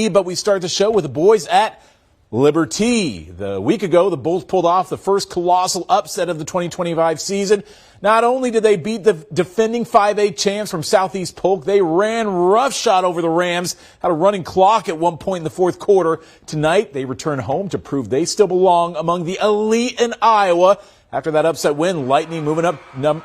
But we start the show with the boys at Liberty. The week ago, the Bulls pulled off the first colossal upset of the 2025 season. Not only did they beat the defending 5A champs from Southeast Polk, they ran roughshod over the Rams, had a running clock at one point in the fourth quarter. Tonight, they return home to prove they still belong among the elite in Iowa. After that upset win, Lightning moving up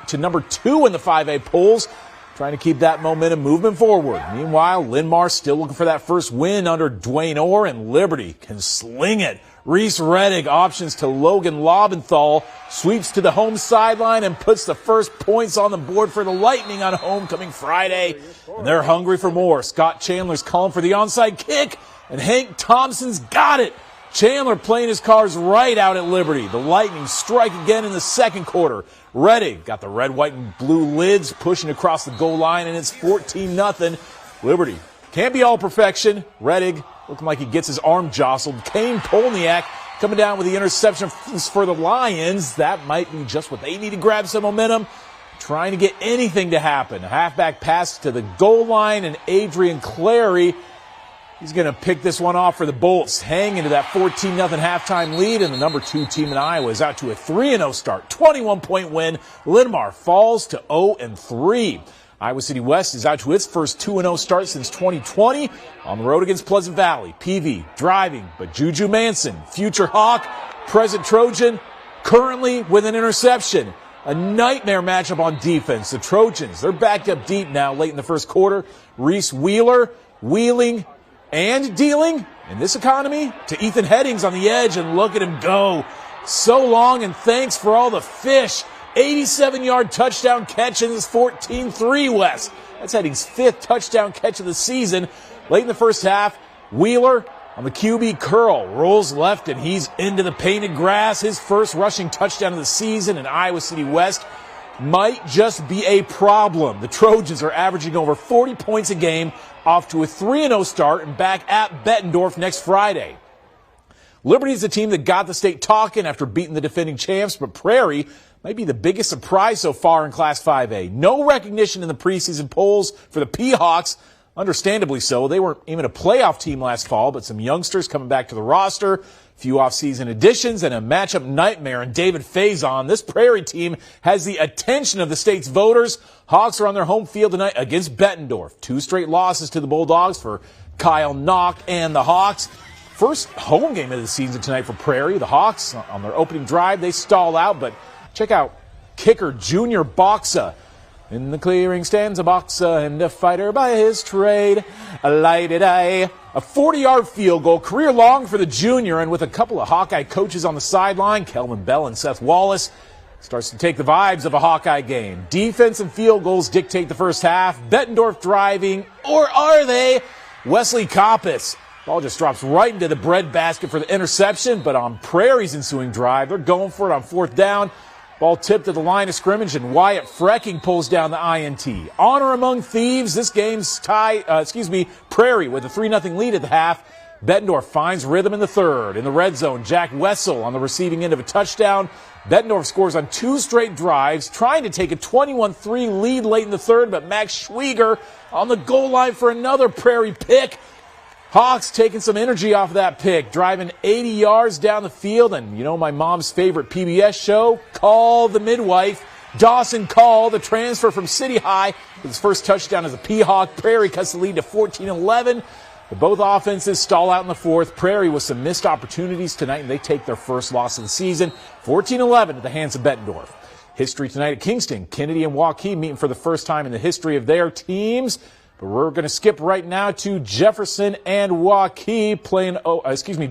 to number 2 in the 5A polls, trying to keep that momentum moving forward. Meanwhile, Linn-Mar still looking for that first win under Dwayne Orr, and Liberty can sling it. Reese Reddick options to Logan Lobenthal, sweeps to the home sideline and puts the first points on the board for the Lightning on homecoming Friday. And they're hungry for more. Scott Chandler's calling for the onside kick, and Hank Thompson's got it. Chandler playing his cards right out at Liberty. The Lightning strike again in the second quarter. Reddick got the red, white, and blue lids pushing across the goal line, and it's 14-0. Liberty can't be all perfection. Reddick looking like he gets his arm jostled. Kane Polniak coming down with the interception for the Lions. That might be just what they need to grab some momentum. Trying to get anything to happen. A halfback pass to the goal line, and Adrian Clary, he's going to pick this one off for the Bolts, hang into that 14-0 halftime lead, and the number 2 team in Iowa is out to a 3-0 start. 21-point win. Linn-Mar falls to 0-3. Iowa City West is out to its first 2-0 start since 2020 on the road against Pleasant Valley. PV driving, but Juju Manson, future Hawk, present Trojan, currently with an interception. A nightmare matchup on defense. The Trojans, they're backed up deep now late in the first quarter. Reese Wheeler wheeling and dealing in this economy to Ethan Headings on the edge, and look at him go. So long, and thanks for all the fish. 87-yard touchdown catch, and it's 14-3 West. That's Headings' 5th touchdown catch of the season. Late in the first half, Wheeler on the QB curl rolls left, and he's into the painted grass. His first rushing touchdown of the season, and Iowa City West might just be a problem. The Trojans are averaging over 40 points a game, off to a 3-0 start, and back at Bettendorf next Friday. Liberty is the team that got the state talking after beating the defending champs, but Prairie might be the biggest surprise so far in Class 5A. No recognition in the preseason polls for the P-Hawks. Understandably so. They weren't even a playoff team last fall, but some youngsters coming back to the roster, a few off-season additions, and a matchup nightmare in David Faison. This Prairie team has the attention of the state's voters. Hawks are on their home field tonight against Bettendorf. 2 straight losses to the Bulldogs for Kyle Knock and the Hawks. First home game of the season tonight for Prairie. The Hawks, on their opening drive, they stall out, but check out kicker Junior Boxa. In the clearing stands a boxer and a fighter by his trade. A 40-yard field goal, career long for the junior, and with a couple of Hawkeye coaches on the sideline, Kelvin Bell and Seth Wallace, starts to take the vibes of a Hawkeye game. Defense and field goals dictate the first half. Bettendorf driving, or are they? Wesley Coppice. Ball just drops right into the breadbasket for the interception, but on Prairie's ensuing drive, they're going for it on 4th down. Ball tipped at the line of scrimmage, and Wyatt Frecking pulls down the INT. Honor among thieves. This game's Prairie with a 3-0 lead at the half. Bettendorf finds rhythm in the third. In the red zone, Jack Wessel on the receiving end of a touchdown. Bettendorf scores on 2 straight drives, trying to take a 21-3 lead late in the third, but Max Schwieger on the goal line for another Prairie pick. Hawks taking some energy off of that pick, driving 80 yards down the field. And you know my mom's favorite PBS show, Call the Midwife. Dawson Call, the transfer from City High, with his first touchdown as a P-Hawk. Prairie cuts the lead to 14-11. But both offenses stall out in the fourth. Prairie with some missed opportunities tonight, and they take their first loss of the season, 14-11 at the hands of Bettendorf. History tonight at Kingston. Kennedy and Waukee meeting for the first time in the history of their teams. But we're going to skip right now to Jefferson and Waukee playing,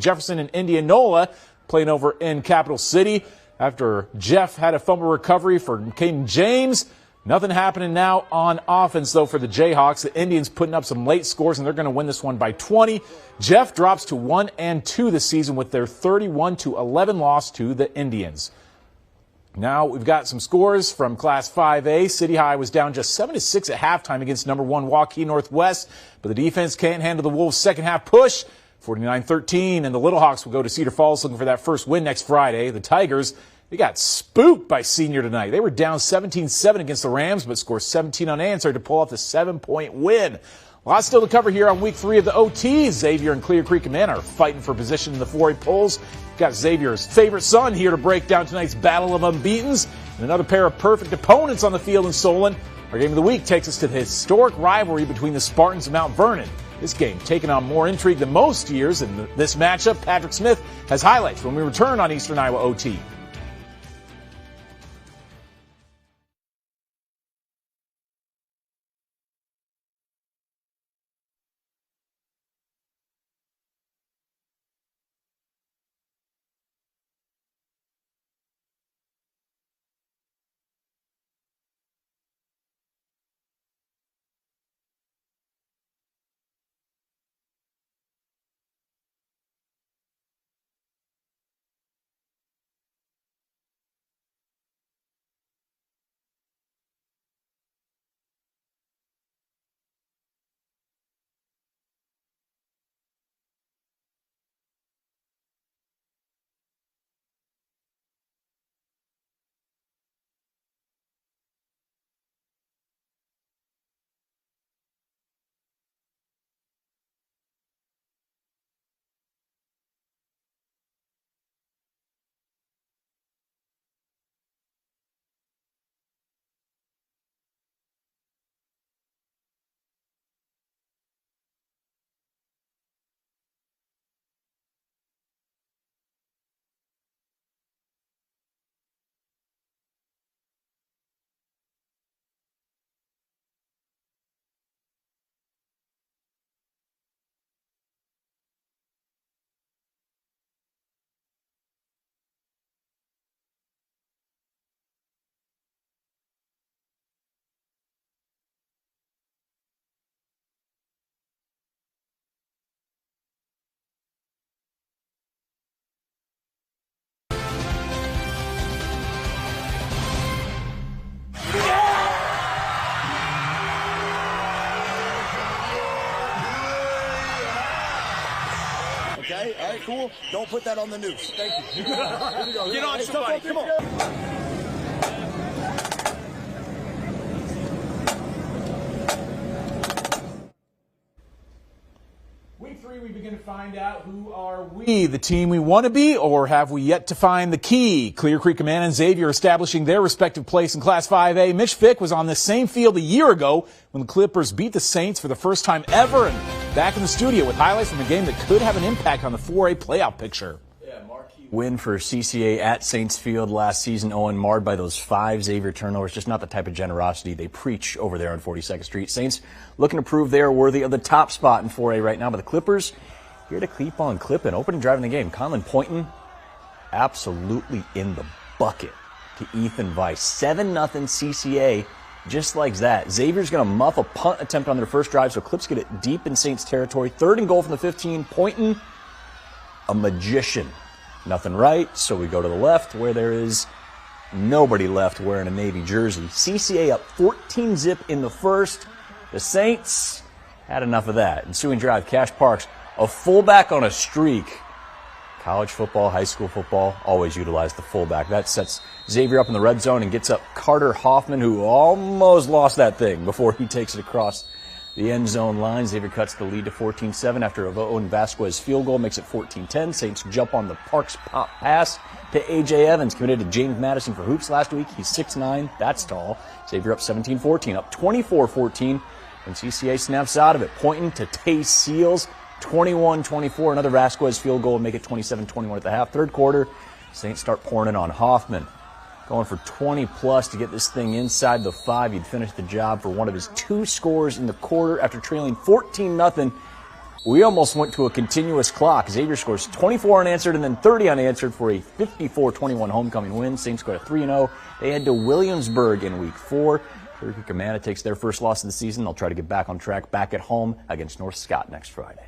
Jefferson and Indianola playing over in Capital City. After Jeff had a fumble recovery for Caden James, nothing happening now on offense, though, for the Jayhawks. The Indians putting up some late scores, and they're going to win this one by 20. Jeff drops to 1-2 this season with their 31-11 loss to the Indians. Now we've got some scores from Class 5A. City High was down just 7-6 at halftime against number 1 Waukee Northwest, but the defense can't handle the Wolves' second half push. 49-13, and the Little Hawks will go to Cedar Falls looking for that first win next Friday. The Tigers, they got spooked by Senior tonight. They were down 17-7 against the Rams, but scored 17 unanswered to pull off the 7-point win. A lot still to cover here on week 3 of the OT. Xavier and Clear Creek Amana are fighting for position in the 4A polls. We've got Xavier's favorite son here to break down tonight's battle of unbeatens. And another pair of perfect opponents on the field in Solon. Our game of the week takes us to the historic rivalry between the Spartans and Mount Vernon. This game taking on more intrigue than most years. In this matchup, Patrick Smith has highlights when we return on Eastern Iowa OT. Okay, all right, cool. Don't put that on the news. Thank you. Get on somebody. Come on. Week 3, we begin to find out who are we, the team we want to be, or have we yet to find the key? Clear Creek Amana and Xavier establishing their respective place in Class 5A. Mitch Fick was on this same field a year ago when the Clippers beat the Saints for the first time ever, and back in the studio with highlights from a game that could have an impact on the 4A playoff picture. Win for CCA at Saints Field last season, Owen, marred by those 5 Xavier turnovers. Just not the type of generosity they preach over there on 42nd Street. Saints looking to prove they are worthy of the top spot in 4A right now, but the Clippers here to keep on clipping. Opening drive in the game, Conlon Poynton absolutely in the bucket to Ethan Weiss. 7-0 CCA, just like that. Xavier's going to muff a punt attempt on their first drive, so Clips get it deep in Saints territory. 3rd and goal from the 15. Poynton, a magician. Nothing right, so we go to the left where there is nobody left wearing a Navy jersey. CCA up 14-zip in the first. The Saints had enough of that. Ensuing drive, Cash Parks, a fullback on a streak. College football, high school football, always utilize the fullback. That sets Xavier up in the red zone and gets up Carter Hoffman, who almost lost that thing before he takes it across the end zone line. Xavier cuts the lead to 14-7 after a Owen Vasquez field goal, makes it 14-10. Saints jump on the Parks pop pass to A.J. Evans, committed to James Madison for hoops last week. He's 6'9", that's tall. Xavier up 17-14, up 24-14, and CCA snaps out of it. Pointing to Tay Seals, 21-24. Another Vasquez field goal and make it 27-21 at the half. Third quarter, Saints start pouring in on Hoffman. Going for 20-plus to get this thing inside the 5. He'd finish the job for one of his 2 scores in the quarter after trailing 14-0. We almost went to a continuous clock. Xavier scores 24 unanswered and then 30 unanswered for a 54-21 homecoming win. Saints go to 3-0. They head to Williamsburg in week 4. Clear Creek Amana takes their first loss of the season. They'll try to get back on track back at home against North Scott next Friday.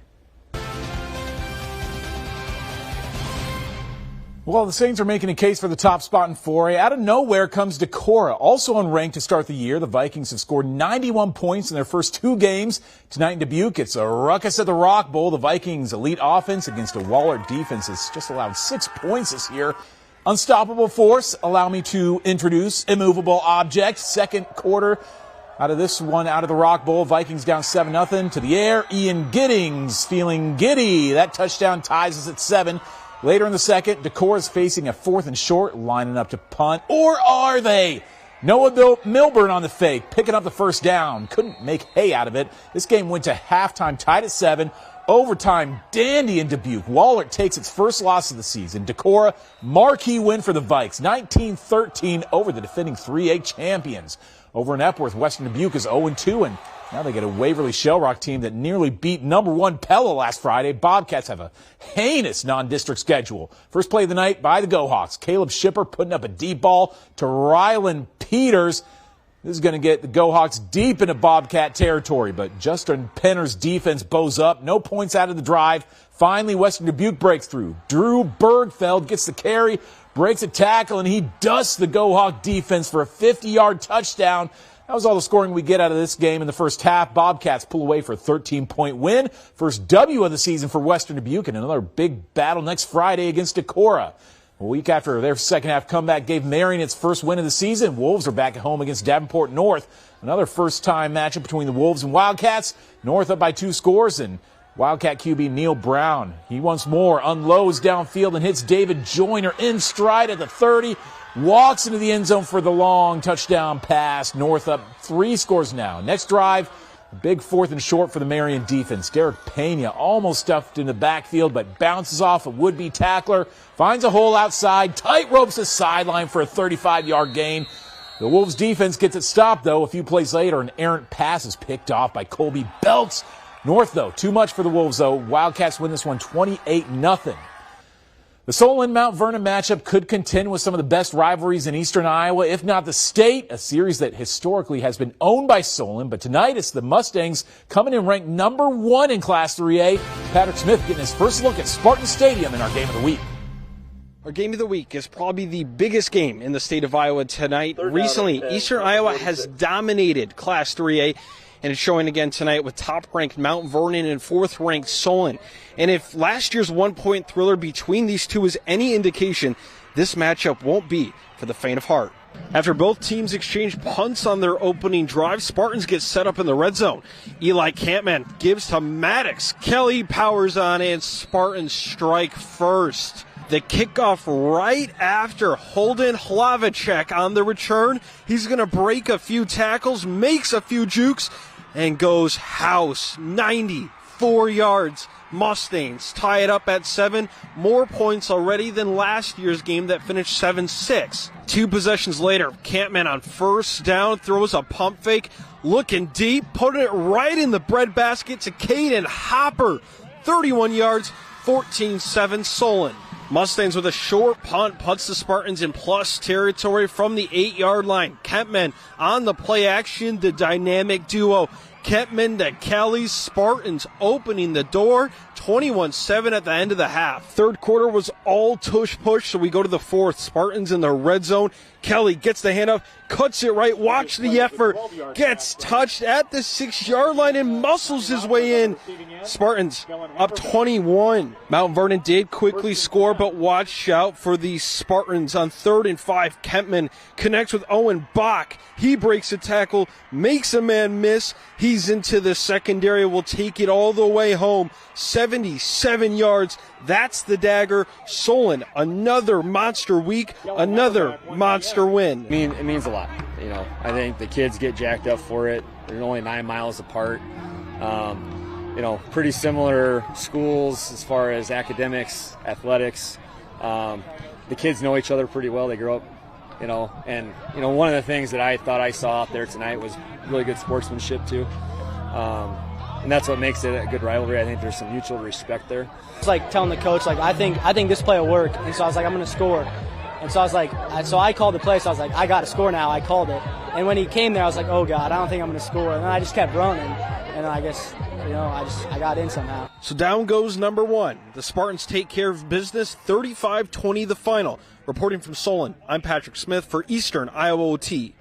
Well, the Saints are making a case for the top spot in 4A. Out of nowhere comes Decorah, also unranked to start the year. The Vikings have scored 91 points in their first 2 games. Tonight in Dubuque, it's a ruckus at the Rock Bowl. The Vikings' elite offense against a Wahlert defense has just allowed 6 points this year. Unstoppable force. Allow me to introduce immovable object. Second quarter Out of this one, out of the Rock Bowl, Vikings down 7-0 to the air. Ian Giddings feeling giddy. That touchdown ties us at 7. Later in the second, Decorah is facing a 4th and short, lining up to punt. Or are they? Noah Milburn on the fake, picking up the first down. Couldn't make hay out of it. This game went to halftime, tied at 7. Overtime, dandy in Dubuque. Wahlert takes its first loss of the season. Decorah, marquee win for the Vikes, 19-13 over the defending 3A champions. Over in Epworth, Western Dubuque is 0-2, and now they get a Waverly-Shell Rock team that nearly beat #1 Pella last Friday. Bobcats have a heinous non-district schedule. First play of the night by the Go-Hawks. Caleb Shipper putting up a deep ball to Rylan Peters. This is going to get the Go-Hawks deep into Bobcat territory, but Justin Penner's defense bows up. No points out of the drive. Finally, Western Dubuque breaks through. Drew Bergfeld gets the carry, breaks a tackle, and he dusts the Go-Hawk defense for a 50-yard touchdown. That was all the scoring we get out of this game in the first half. Bobcats pull away for a 13-point win. First W of the season for Western Dubuque, and another big battle next Friday against Decorah. A week after their second-half comeback gave Marion its first win of the season, Wolves are back at home against Davenport North. Another first-time matchup between the Wolves and Wildcats. North up by 2 scores, and Wildcat QB Neil Brown, he once more unloads downfield and hits David Joyner in stride at the 30. Walks into the end zone for the long touchdown pass. North up 3 scores now. Next drive, a big 4th and short for the Marion defense. Derek Pena almost stuffed in the backfield, but bounces off a would-be tackler. Finds a hole outside, tight ropes the sideline for a 35-yard gain. The Wolves defense gets it stopped, though. A few plays later, an errant pass is picked off by Colby Belks. North, though, too much for the Wolves, though. Wildcats win this one 28-0. The Solon-Mount Vernon matchup could contend with some of the best rivalries in eastern Iowa, if not the state, a series that historically has been owned by Solon. But tonight it's the Mustangs coming in ranked #1 in Class 3A. Patrick Smith getting his first look at Spartan Stadium in our Game of the Week. Our Game of the Week is probably the biggest game in the state of Iowa tonight. Recently, eastern Iowa has dominated Class 3A. And it's showing again tonight with top-ranked Mount Vernon and 4th-ranked Solon. And if last year's one-point thriller between these two is any indication, this matchup won't be for the faint of heart. After both teams exchange punts on their opening drive, Spartans get set up in the red zone. Eli Campman gives to Maddox. Kelly powers on and Spartans strike first. The kickoff right after Holden Hlavacek on the return. He's going to break a few tackles, makes a few jukes, and goes house. 94 yards. Mustangs tie it up at 7. More points already than last year's game that finished 7-6. 2 possessions later, Campman on first down throws a pump fake, looking deep, putting it right in the breadbasket to Caden Hopper. 31 yards, 14-7 Solon. Mustangs with a short punt puts the Spartans in plus territory from the 8-yard line. Kempman on the play action, the dynamic duo. Kempman to Kelly, Spartans opening the door, 21-7 at the end of the half. Third quarter was all tush-push, so we go to the 4th. Spartans in the red zone. Kelly gets the handoff, cuts it right, watch the effort, gets touched at the 6-yard line and muscles his way in. Spartans up 21. Mount Vernon did quickly score, but watch out for the Spartans on 3rd and 5. Kempman connects with Owen Bach. He breaks a tackle, makes a man miss. He's into the secondary, will take it all the way home. 77 yards. That's the dagger. Solon, another monster week, another monster win. I mean, it means a lot. You know, I think the kids get jacked up for it. They're only 9 miles apart. You know, pretty similar schools as far as academics, athletics. The kids know each other pretty well. They grow up, you know, and, you know, one of the things that I thought I saw out there tonight was really good sportsmanship too. And that's what makes it a good rivalry. I think there's some mutual respect there. It's like telling the coach, like, I think this play will work. And so I was like, I'm going to score. And so I was like, so I called the play. So I was like, I got to score now. I called it. And when he came there, I was like, oh, God, I don't think I'm going to score. And then I just kept running. And I guess, you know, I got in somehow. So down goes number 1. The Spartans take care of business, 35-20 the final. Reporting from Solon, I'm Patrick Smith for Eastern Iowa OT.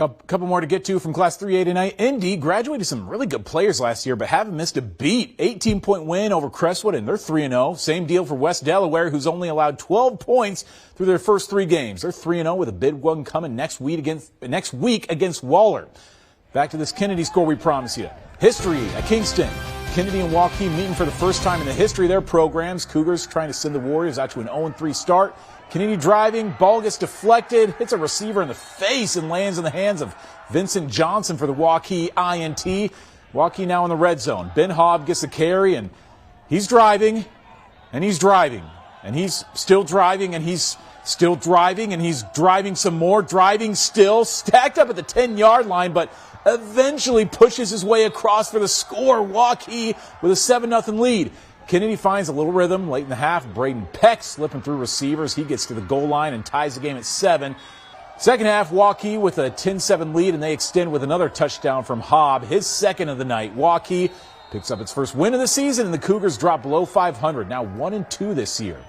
Couple more to get to from Class 3A tonight. Indy graduated some really good players last year, but haven't missed a beat. 18-point win over Crestwood, and they're 3-0. Same deal for West Delaware, who's only allowed 12 points through their first 3 games. They're 3-0 with a big one coming next week against Wahlert. Back to this Kennedy score we promised you. History at Kingston. Kennedy and Waukee meeting for the first time in the history of their programs. Cougars trying to send the Warriors out to an 0-3 start. Kennedy driving, ball gets deflected, hits a receiver in the face and lands in the hands of Vincent Johnson for the Waukee INT. Waukee now in the red zone. Ben Hobb gets the carry, and he's driving, and he's driving, and he's still driving, and he's still driving, and he's driving some more, driving still, stacked up at the 10-yard line, but eventually pushes his way across for the score. Waukee with a 7-0 lead. Kennedy finds a little rhythm late in the half. Braden Peck slipping through receivers. He gets to the goal line and ties the game at 7. Second half, Waukee with a 10-7 lead, and they extend with another touchdown from Hobb, his second of the night. Waukee picks up its first win of the season, and the Cougars drop below 500, now 1-2 this year.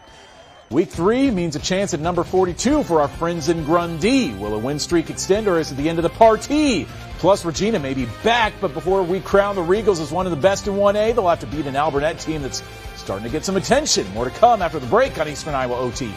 Week 3 means a chance at number 42 for our friends in Grundy. Will a win streak extend, or is it the end of the party? Plus, Regina may be back, but before we crown the Regals as one of the best in 1A, they'll have to beat an Alburnett team that's starting to get some attention. More to come after the break on Eastern Iowa OT.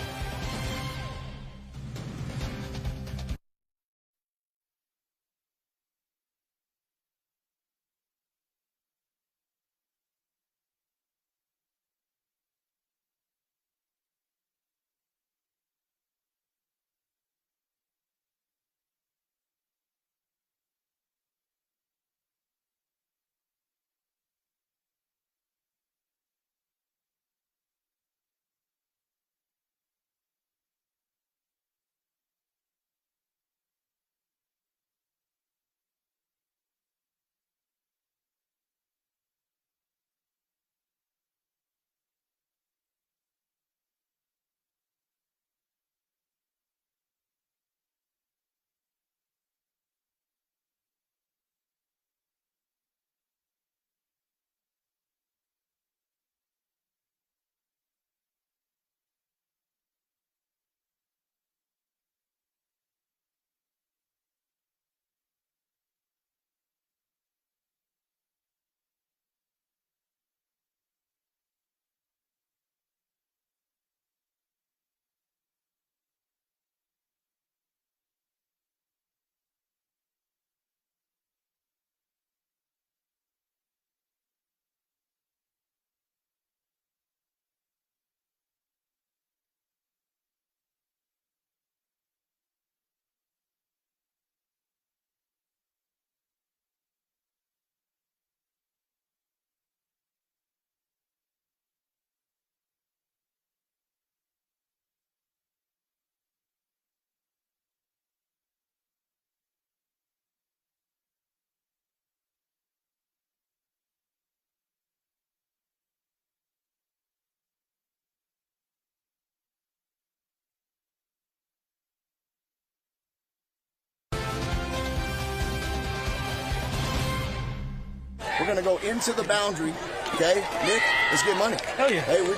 We're going to go into the boundary, okay? Nick, let's get money. Hell yeah. Hey, we're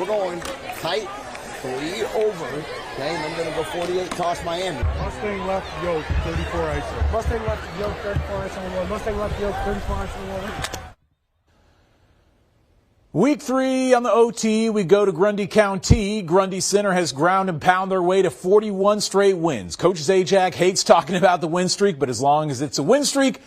going tight, 3 over, okay? And I'm going to go 48 toss Miami. Mustang left yoke, 34 ISO. Mustang left yoke, 34 ISO. Mustang left yoke, 34 ISO. Week 3 on the OT, we go to Grundy County. Grundy Center has ground and pound their way to 41 straight wins. Coach Zajac hates talking about the win streak, but as long as it's a win streak,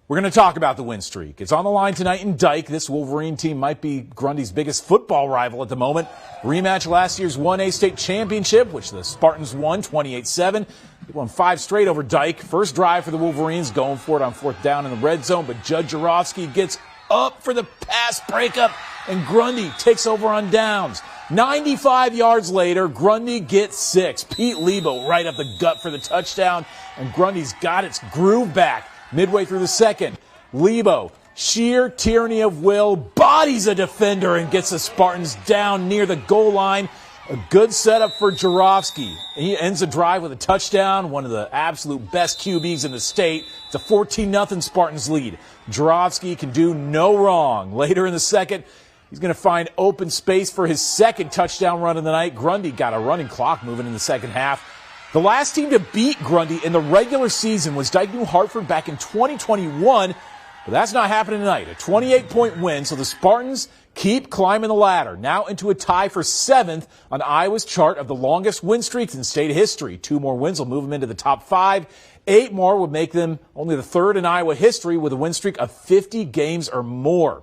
we're going to talk about the win streak. It's on the line tonight in Dike. This Wolverine team might be Grundy's biggest football rival at the moment. Rematch last year's 1A state championship, which the Spartans won 28-7. They won 5 straight over Dike. First drive for the Wolverines, going for it on 4th down in the red zone, but Judd Jarofsky gets up for the pass breakup, and Grundy takes over on downs. 95 yards later, Grundy gets 6. Pete Lebo right up the gut for the touchdown, and Grundy's got its groove back. Midway through the second, Lebo, sheer tyranny of will, bodies a defender and gets the Spartans down near the goal line. A good setup for Jarofsky. He ends the drive with a touchdown, one of the absolute best QBs in the state. It's a 14-0 Spartans lead. Jarofsky can do no wrong. Later in the second, he's going to find open space for his second touchdown run of the night. Grundy got a running clock moving in the second half. The last team to beat Grundy in the regular season was Dike-New Hartford back in 2021, but that's not happening tonight. A 28-point win, so the Spartans keep climbing the ladder, now into a tie for 7th on Iowa's chart of the longest win streaks in state history. 2 more wins will move them into the top 5. 8 more would make them only the 3rd in Iowa history with a win streak of 50 games or more.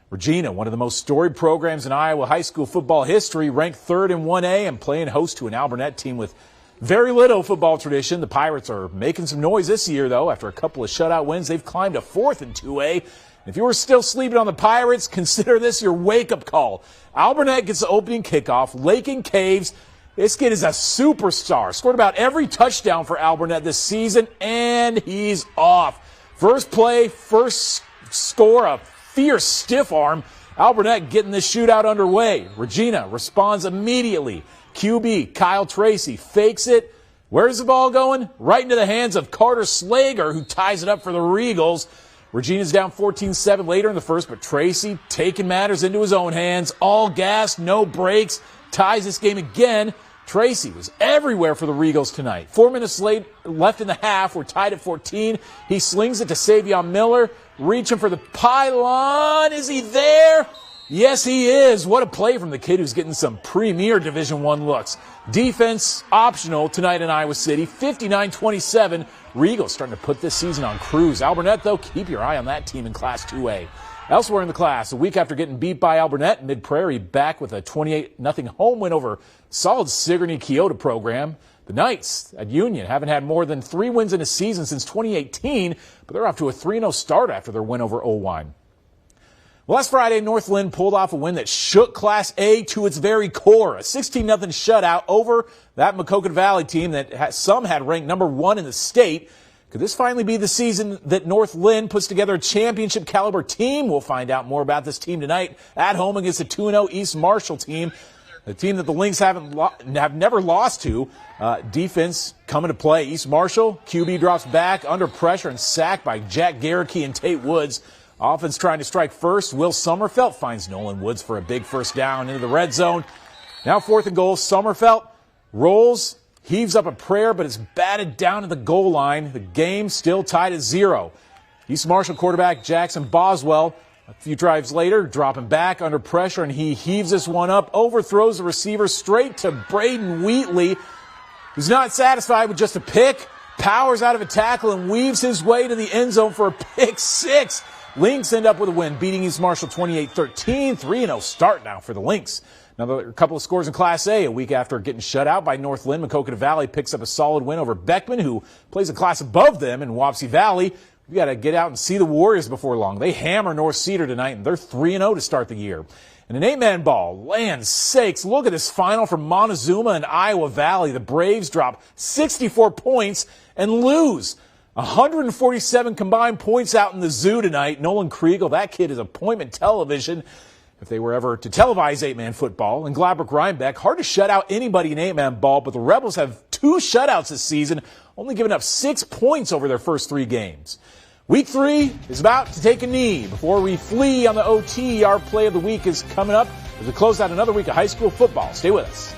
Regina, one of the most storied programs in Iowa high school football history, ranked 3rd in 1A and playing host to an Alburnett team with very little football tradition. The Pirates are making some noise this year, though. After a couple of shutout wins, they've climbed to 4th in 2A. If you were still sleeping on the Pirates, consider this your wake-up call. Alburnett gets the opening kickoff. Lakin Caves. This kid is a superstar. Scored about every touchdown for Alburnett this season, and he's off. First play, first score, a fierce stiff arm. Alburnett getting this shootout underway. Regina responds immediately. QB Kyle Tracy fakes it. Where's the ball going? Right into the hands of Carter Slager, who ties it up for the Regals. Regina's down 14-7 later in the first, but Tracy taking matters into his own hands. All gas, no brakes. Ties this game again. Tracy was everywhere for the Regals tonight. 4 minutes left in the half. We're tied at 14. He slings it to Xavier Miller, reaching for the pylon. Is he there? Yes, he is. What a play from the kid who's getting some premier Division I looks. Defense optional tonight in Iowa City. 59-27. Regals starting to put this season on cruise. Alburnett, though, keep your eye on that team in Class 2A. Elsewhere in the class, a week after getting beat by Alburnett, Mid-Prairie back with a 28-0 home win over solid Sigourney Keota program. The Knights at Union haven't had more than 3 wins in a season since 2018, but they're off to a 3-0 start after their win over Owine. Well, last Friday, North Linn pulled off a win that shook Class A to its very core. A 16-0 shutout over that Maquoketa Valley team that some had ranked number 1 in the state. Could this finally be the season that North Linn puts together a championship caliber team? We'll find out more about this team tonight at home against the 2-0 East Marshall team. The team that the Lynx have never lost to. Defense coming to play. East Marshall, QB drops back under pressure and sacked by Jack Garricky and Tate Woods. Offense trying to strike first. Will Sommerfelt finds Nolan Woods for a big first down into the red zone. Now 4th and goal. Sommerfelt rolls, heaves up a prayer, but it's batted down to the goal line. The game still tied at 0. East Marshall quarterback Jackson Boswell, a few drives later, dropping back under pressure, and he heaves this one up, overthrows the receiver straight to Braden Wheatley, who's not satisfied with just a pick, powers out of a tackle and weaves his way to the end zone for a pick 6. Lynx end up with a win, beating East Marshall 28-13. 3-0 start now for the Lynx. Another couple of scores in Class A. A week after getting shut out by North Linn, Maquoketa Valley picks up a solid win over Beckman, who plays a class above them in Wapsie Valley. We got to get out and see the Warriors before long. They hammer North Cedar tonight, and they're 3-0 to start the year. And an 8-man ball, land's sakes, look at this final from Montezuma and Iowa Valley. The Braves drop 64 points and lose. 147 combined points out in the zoo tonight. Nolan Kriegel, that kid is appointment television if they were ever to televise 8-man football. And Gladbrook-Rhinebeck, hard to shut out anybody in 8-man ball, but the Rebels have 2 shutouts this season, only giving up 6 points over their first 3 games. Week 3 is about to take a knee. Before we flee on the OT, our play of the week is coming up as we close out another week of high school football. Stay with us.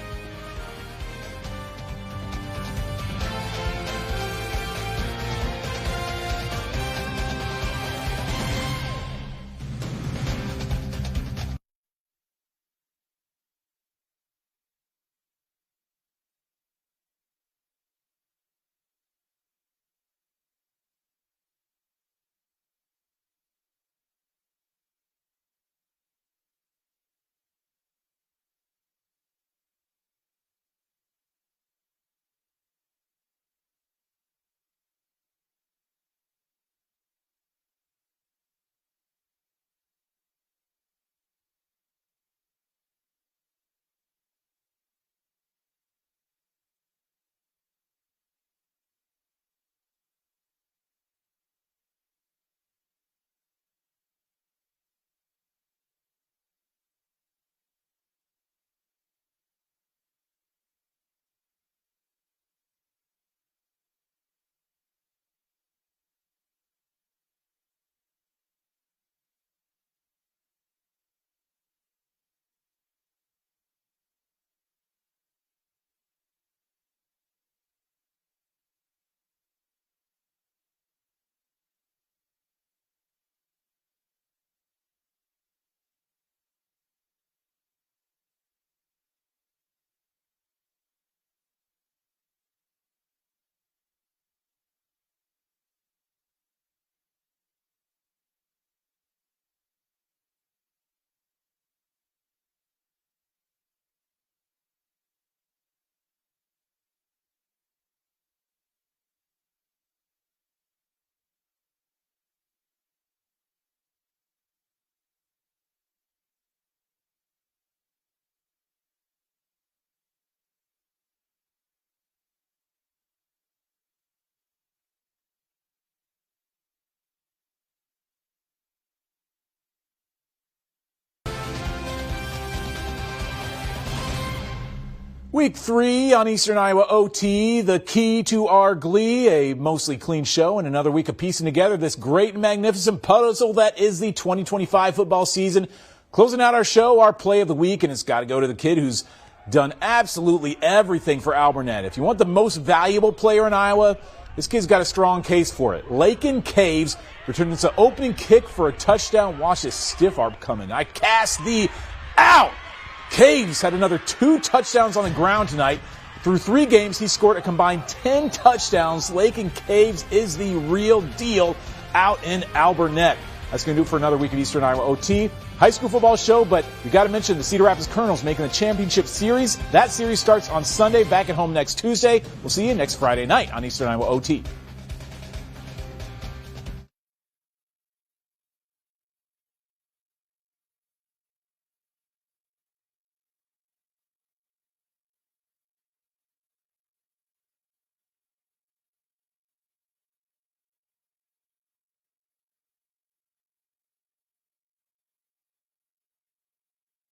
Week 3 on Eastern Iowa OT, the key to our glee, a mostly clean show and another week of piecing together this great and magnificent puzzle that is the 2025 football season. Closing out our show, our play of the week, and it's got to go to the kid who's done absolutely everything for Alburnett. If you want the most valuable player in Iowa, this kid's got a strong case for it. Lakin Caves returned its opening kick for a touchdown. Watch this stiff arm coming. I cast thee out. Caves had another 2 touchdowns on the ground tonight. Through 3 games, he scored a combined 10 touchdowns. Lakin Caves is the real deal out in Alburnett. That's going to do it for another week at Eastern Iowa OT. High school football show, but we got to mention the Cedar Rapids Colonels making the championship series. That series starts on Sunday, back at home next Tuesday. We'll see you next Friday night on Eastern Iowa OT.